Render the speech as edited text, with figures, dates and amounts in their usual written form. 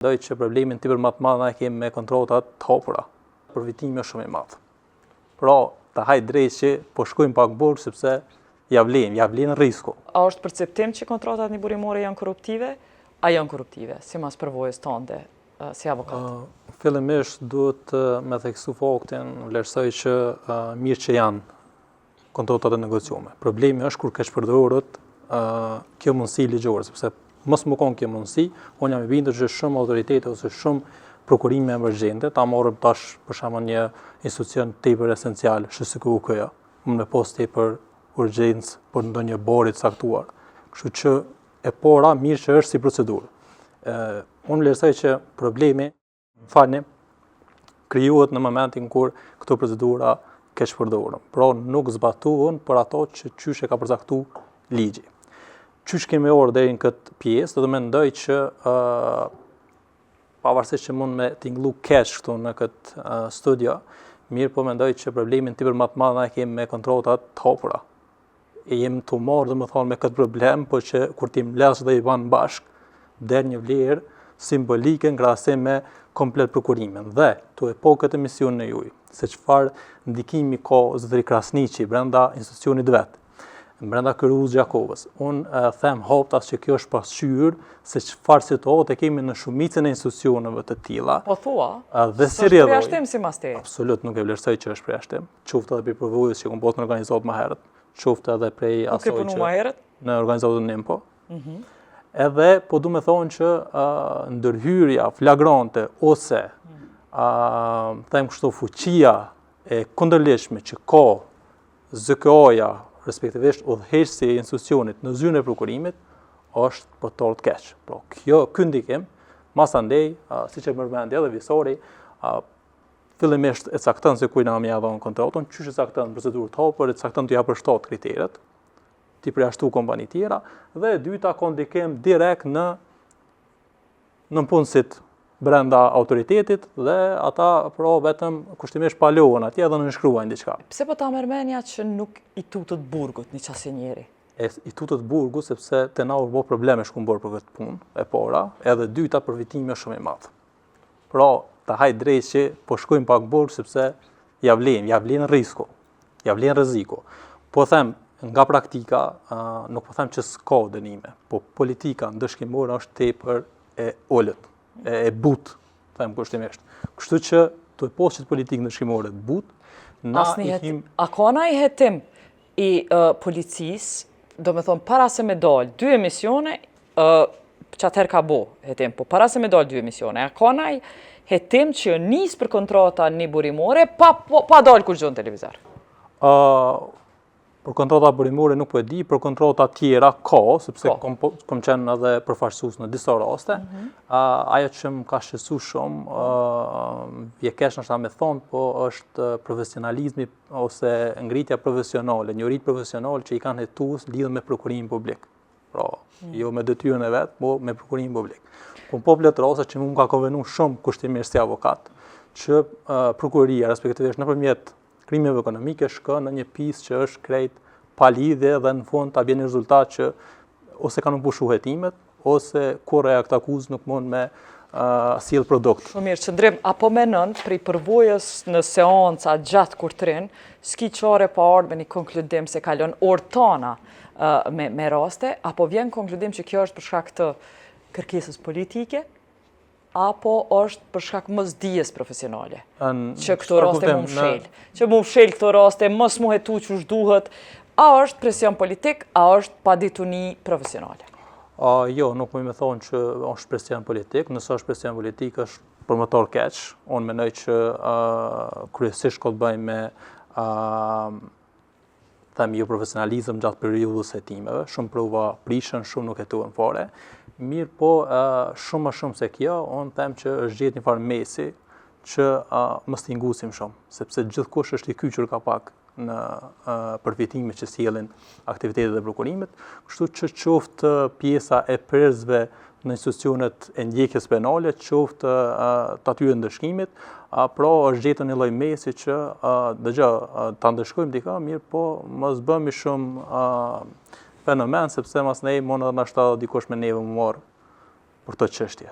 Mendoj që problemin tepër më të madh na kemi me kontrollat të hapura. Përfitimi është shumë i madh. Pra, ta hajt drejt që po shkojmë pak burg sepse ja vlen risku. A është perceptim që kontratat burimore janë korruptive? A janë korruptive, sipas përvojës tënde si avokat? Fillimisht duhet me theksu faktin, vlerësoj që mirë që janë kontratat e negociuara. Problemi është kur keq përdorur kjo mundësi ligjore, sepse mos më konë kjo mundësi, unë jam i bindur që shumë autoritete ose shumë prokurime emergjente, ta marrëm tash për shembull një institucion tepër esencial, SHSKUK-ja, me pas tepër urgjencë për ndonjë bori të caktuar. Kështu që e para mirë që është si procedurë. Unë vlerësoj që problemi, krijohet në momentin kur këto procedura keq përdoren. Pra nuk zbatohen për ato që qysh e ka përcaktuar ligji. Qysh kemi orë deri në këtë pjesë, do të mendoj që pavarësisht që mund me tingëllu keq këtu në këtë studio, mirë po mendoj që problemin tepër më të madh na kemi me kontrollat të hapura. E jemi të marrë domethënë me këtë problem, por që kur ti mbledhsh dhe i ban bashk, del një vlerë simbolike në krahasim me komplet prokurimin. Dhe tu e po këtë emision në juj, se çfarë ndikimi ka zotëri Krasniqi brenda institucionit vet, brenda Kyrus Gjakovës. Unë them haptas që kjo është pasqyrë se çfarë situate kemi në shumicën e institucioneve të tilla. Po thua? Dhe si rrjedhoj. Është përjashtim sipas teje? Absolut nuk e vlerësoj që është përjashtim. Qoftë edhe për përvojës që kompost në organizatë më herët, qoftë edhe prej asoj që në organizatën NIMPO. Edhe po du me thonë që ndërhyrja flagrante ose them kështu fuqia e kundërligjshme që ka ZKA-ja, respektivisht udhëheqësi i institucionit në zyrën e prokurimit, është për tërë të keq. Pra, ky ndikim, masandej, siç e përmendi edhe Visori, fillimisht e cakton se kujt na më ia dhon kontratën, qysh e cakton procedurë të hapur, e cakton të ja përshtat kriteret, ti përjashtu kompani tjera, dhe e dyta ka ndikim direkt në punësit brenda autoritetit dhe ata pra vetëm kushtimisht palohen atje dhe nënshkruajnë diçka. Pse po ta merrmenja që nuk i tutët burgut një qasje njeri? I tutët burgu sepse te na u bë probleme shkumbor për këtë punë, e para, edhe dyta përfitimi është shumë i madh. Pra, ta hajt drejt që po shkojmë pak burg sepse ja vlen risku, ja vlen rreziku. Po them nga praktika, nuk po them që s'ka dënime, po politika ndëshkimore është tepër e ulët, e butë, them kushtimisht. Kështu që të e posqit politikë ndëshkimore të butë, a ka na i hetim i policisë, do me thonë para se me dalë 2 emisione, që atëherë ka bo hetim, po para se me dalë 2 emisione, a ka na i hetim që nisë për kontrata një burimore, pa dalë kur gjonë televizor? Për kontrata burimore nuk po e di, për kontrata tjera ka, sepse kom qenë edhe përfaqësues në disa raste. Ajo që më ka shqetësu shumë, je keq nështë me thonë, po është profesionalizmi ose ngritja profesionale, njohuritë profesionale që i kanë hetues lidhur me prokurimin publik. Pra, jo me detyrën e vet, po me prokurimin publik. Po po plot raste që më ka konvenu shumë kushtimisht si avokat, që prokuroria respektivisht nëpërmjet krimeve ekonomike shkon në një pisë që është krejt pa lidhje dhe në fund ta bjen një rezultat që ose kanë pushu hetimet, ose kurrë e akt akuzë nuk mund me sjell produkt. Shumë mirë, Qëndrim, apo menon prej përvojës në seanca gjatë kurtrin, s'ki qare pa ardhur me një konkludim se kalon orë tona me raste, apo vjen konkludim që kjo është për shkak të kërkesës politike, apo është për shkak mosdijes profesionale, që këto raste mu mshel. Që mu mshel këto raste, mos mu hetu që duhet, a është presion politik, a është padituni profesionale? Jo, nuk më thonë që është presion politik, nëse është presion politik është përmëtor keq. Unë menoj që kryesisht ka të bëjmë me themi jo profesionalizëm gjatë periudhës hetimeve, shumë prova prishën, shumë nuk hetuan fare. Mirë po, shumë më shumë se kjo, unë them që është gjetë një farë mesi që mos t'i ngusim shumë, sepse gjithkush është i kyqur ka pak në përfitimet që sjellin aktivitetet e prokurimit, kështu që qoftë pjesa e prezve në institucionet e ndjekjes penale, qoftë të atyre ndëshkimit, pra është gjetën një lloj mesi që ta ndëshkojmë dika, mirë po mos bëmi shumë fenomen, sepse mas nej mund edhe nashta dikush me neve më marr për të çështje.